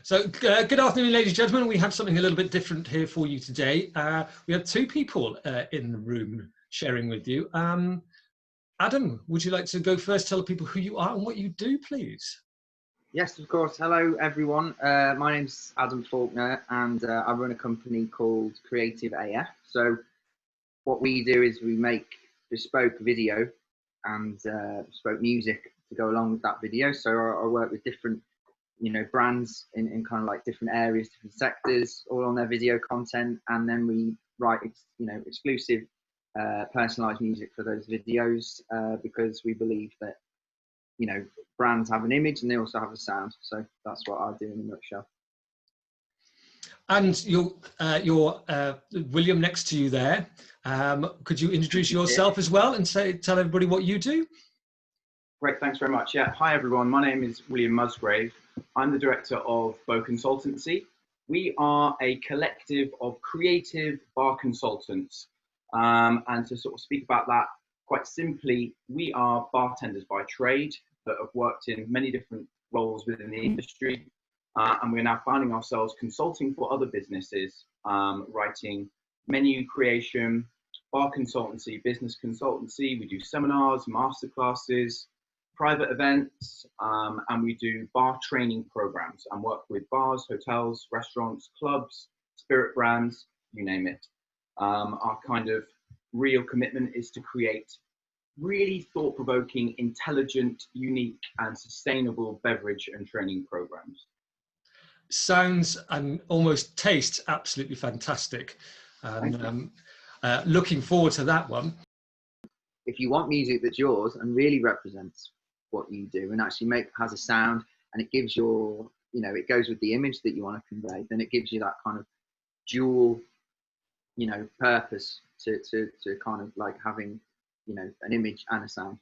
So good afternoon, ladies and gentlemen. We have something a little bit different here for you today. We have two people in the room sharing with you. Adam, would you like to go first? Tell people who you are and what you do, please. Yes, of course. Hello, everyone. My name's Adam Falkner, and I run a company called CreativeAF. So what we do is we make bespoke video and bespoke music to go along with that video. So I work with different, brands in kind of like different areas, different sectors, all on their video content, and then we write, exclusive, personalized music for those videos because we believe that, brands have an image and they also have a sound. So that's what I do in a nutshell. And you're William next to you there. Could you introduce yourself as well and tell everybody what you do? Great, thanks very much. Yeah, hi everyone. My name is William Musgrave. I'm the director of Beaux Consultancy. We are a collective of creative bar consultants. And to sort of speak about that quite simply, we are bartenders by trade that have worked in many different roles within the industry. And we're now finding ourselves consulting for other businesses, writing menu creation, bar consultancy, business consultancy. We do seminars, masterclasses, private events, and we do bar training programs and work with bars, hotels, restaurants, clubs, spirit brands, you name it. Our kind of real commitment is to create really thought-provoking, intelligent, unique, and sustainable beverage and training programs. Sounds and almost tastes absolutely fantastic. Looking forward to that one. If you want music that's yours and really represents what you do and actually has a sound and it gives your, it goes with the image that you want to convey, then it gives you that kind of dual, purpose to kind of like having, an image and a sound.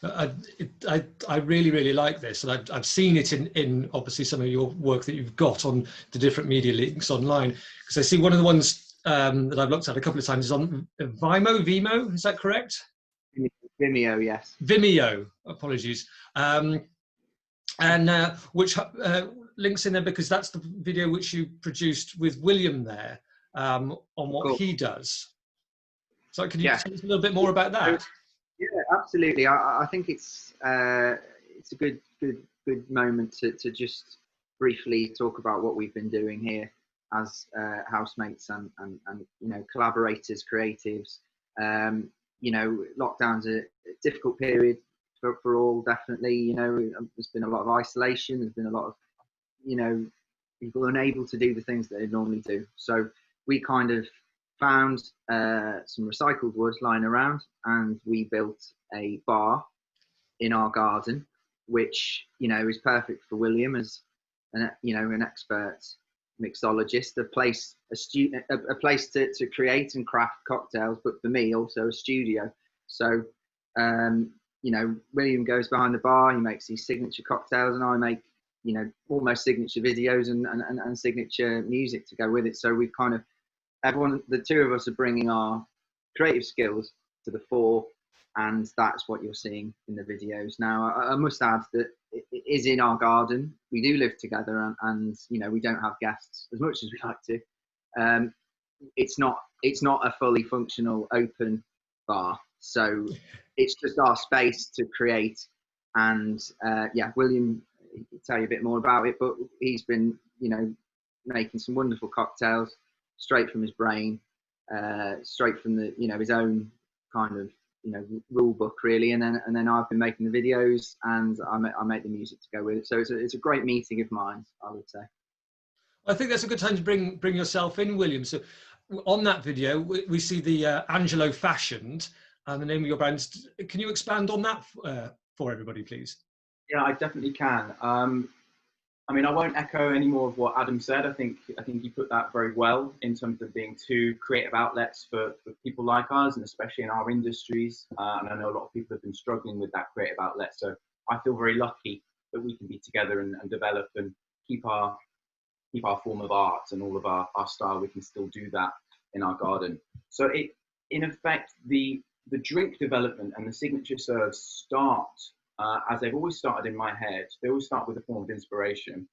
I really like this, and I've seen it in obviously some of your work that you've got on the different media links online, because I see one of the ones that I've looked at a couple of times is on Vimeo, is that correct? Vimeo, yes. Vimeo, apologies. Which links in there because that's the video which you produced with William there on what he does. So can you tell us a little bit more about that? Yeah, absolutely. I think it's a good moment to just briefly talk about what we've been doing here as housemates and collaborators, creatives. Lockdown's a difficult period for all, definitely. There's been a lot of isolation. There's been a lot of people unable to do the things that they normally do. So we kind of found some recycled wood lying around, and we built a bar in our garden, which is perfect for William as an expert mixologist, a place to create and craft cocktails, but for me also a studio. So William goes behind the bar, he makes these signature cocktails, and I make almost signature videos and signature music to go with it. So we've kind of the two of us are bringing our creative skills to the fore, and that's what you're seeing in the videos. Now, I must add that it is in our garden. We do live together, and we don't have guests as much as we like to. It's not a fully functional open bar, so it's just our space to create. And William will tell you a bit more about it, but he's been making some wonderful cocktails straight from his brain, straight from the his own kind of rule book really, and then I've been making the videos, and I make the music to go with it. So it's a great meeting of minds, I would say. I think that's a good time to bring yourself in, William. So on that video we see the Angelo Fashioned and the name of your brand. Can you expand on that for everybody, please? Yeah, I definitely can. I mean, I won't echo any more of what Adam said. I think you put that very well in terms of being two creative outlets for people like us, and especially in our industries. And I know a lot of people have been struggling with that creative outlet. So I feel very lucky that we can be together and develop and keep our form of art and all of our style. We can still do that in our garden. So in effect, the drink development and the signature serves start as they've always started in my head. They always start with a form of inspiration.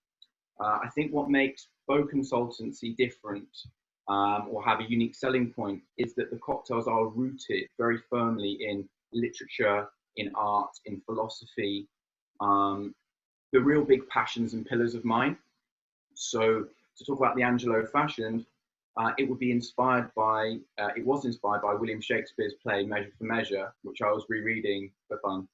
I think what makes Beaux Consultancy different, or have a unique selling point, is that the cocktails are rooted very firmly in literature, in art, in philosophy, the real big passions and pillars of mine. So to talk about the Angelo Fashioned, it would be inspired by, it was inspired by William Shakespeare's play Measure for Measure, which I was rereading for fun.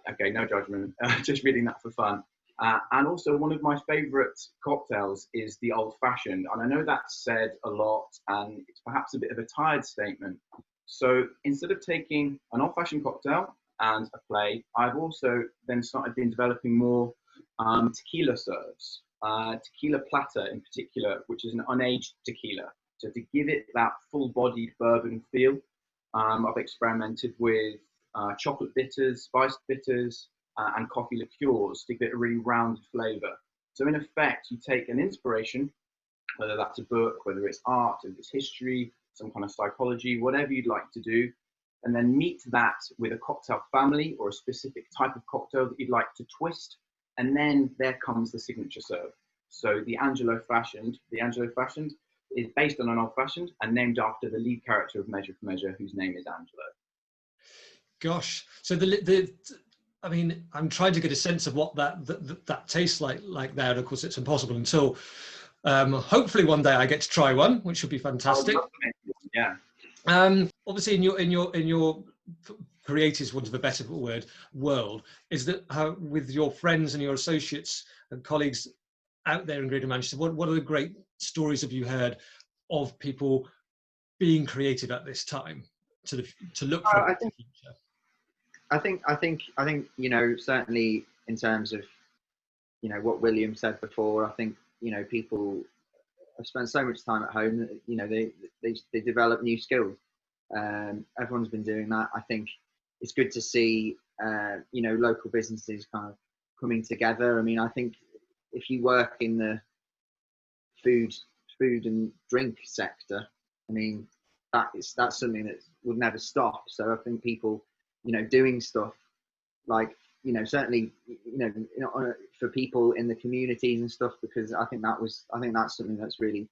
Okay, no judgment, just reading that for fun. And also one of my favorite cocktails is the Old Fashioned. And I know that's said a lot and it's perhaps a bit of a tired statement. So instead of taking an old fashioned cocktail and a play, I've also then been developing more tequila serves. Tequila Plata in particular, which is an unaged tequila. So to give it that full-bodied bourbon feel, I've experimented with chocolate bitters, spiced bitters, and coffee liqueurs to give it a really rounded flavor. So in effect, you take an inspiration, whether that's a book, whether it's art, whether it's history, some kind of psychology, whatever you'd like to do, and then meet that with a cocktail family or a specific type of cocktail that you'd like to twist. And then there comes the signature serve. So the Angelo Fashioned is based on an Old Fashioned and named after the lead character of Measure for Measure, whose name is Angelo. Gosh, so I mean, I'm trying to get a sense of what that tastes like there. And of course, it's impossible until hopefully one day I get to try one, which would be fantastic. Yeah. Obviously, in your creatives, want of a better word, world, is that with your friends and your associates and colleagues out there in Greater Manchester, what are the great stories have you heard of people being creative at this time to look for the future? I think you know, certainly in terms of, you know, what William said before, I think, you know, people have spent so much time at home that, you know, they develop new skills. Everyone's been doing that. I think it's good to see, you know, local businesses kind of coming together. I mean, I think if you work in the food and drink sector, I mean, that's something that would never stop. So I think people, you know, doing stuff like, you know, certainly, you know, for people in the communities and stuff, because I think that's something that's really,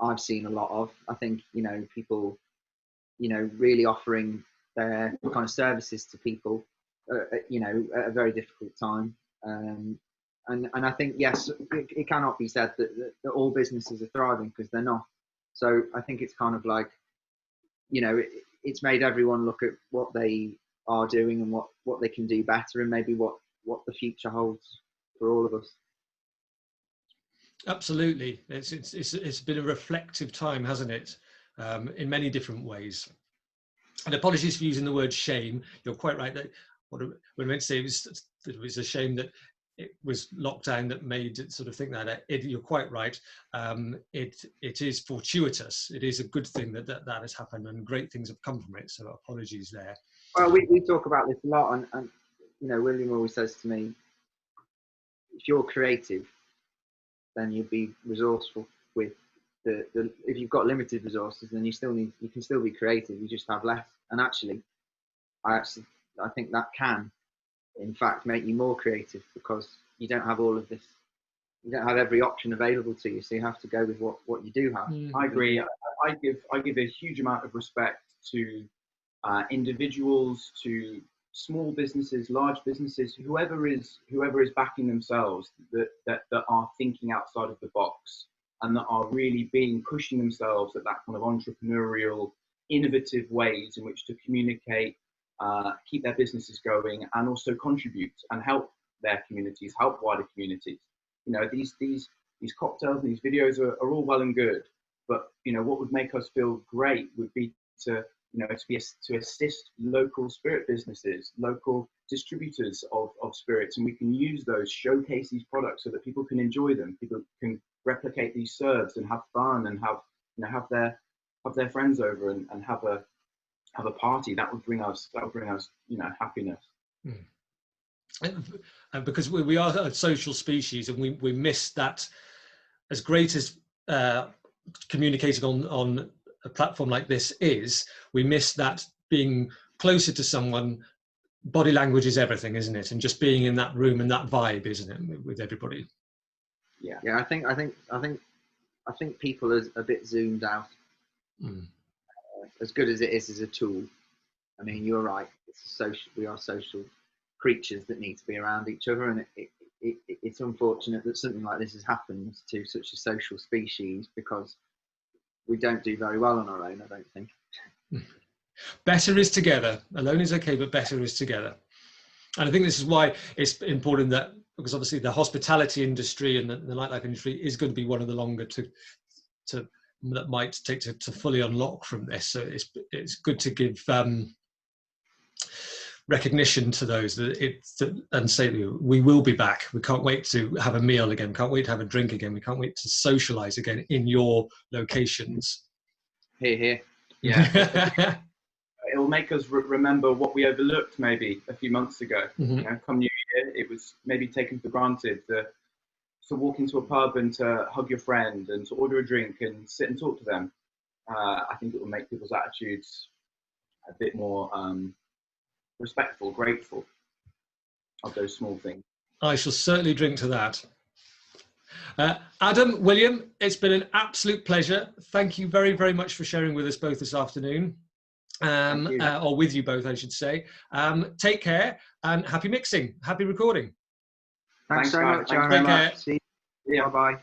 I've seen a lot of. I think, you know, people, you know, really offering their kind of services to people, you know, at a very difficult time. And I think, yes, it cannot be said that all businesses are thriving, because they're not. So I think it's kind of like, you know, it's made everyone look at what they are doing and what they can do better, and maybe what the future holds for all of us. Absolutely, it's been a reflective time, hasn't it, in many different ways. And apologies for using the word shame. You're quite right that what I meant to say was it was a shame that it was lockdown that made it sort of think that. You're quite right. It is fortuitous. It is a good thing that has happened, and great things have come from it. So apologies there. Well, we talk about this a lot, and you know, William always says to me, if you're creative, then you'll be resourceful. With if you've got limited resources, then you can still be creative. You just have less. And actually, I think that can, in fact, make you more creative, because you don't have all of this. You don't have every option available to you, so you have to go with what you do have. I agree. I give a huge amount of respect to individuals, to small businesses, large businesses, whoever is backing themselves, that are thinking outside of the box, and that are really pushing themselves at that kind of entrepreneurial, innovative ways in which to communicate, keep their businesses going, and also contribute and help their communities, help wider communities. You know, these cocktails and these videos are all well and good, but you know, what would make us feel great would be to assist local spirit businesses, local distributors of spirits, and we can use those, showcase these products so that people can enjoy them, people can replicate these serves and have fun, and have their friends over and have a party. That would bring us you know, happiness. And because we are a social species, and we miss that, as great as communicating on a platform like this is, we miss that being closer to someone. Body language is everything, isn't it? And just being in that room and that vibe, isn't it, with everybody? I think people are a bit zoomed out. As good as it is as a tool, I mean, you're right. We are social creatures that need to be around each other, and it's unfortunate that something like this has happened to such a social species, because we don't do very well on our own, I don't think. Better is together. Alone is okay, but better is together. And I think this is why it's important that, because obviously the hospitality industry and the nightlife industry is going to be one of the longer that might take to fully unlock from this. So it's good to give recognition to those and say we will be back. We can't wait to have a meal again. We can't wait to have a drink again. We can't wait to socialize again in your locations. Here. Yeah. It will make us remember what we overlooked maybe a few months ago. You know, come New Year, it was maybe taken for granted to walk into a pub and to hug your friend and to order a drink and sit and talk to them. I think it will make people's attitudes a bit more respectful, grateful of those small things. I shall certainly drink to that. Adam, William, it's been an absolute pleasure. Thank you very, very much for sharing with us both this afternoon. Or with you both, I should say. Take care and happy mixing, happy recording. Thanks so much, John. Take care. See you. Bye-bye.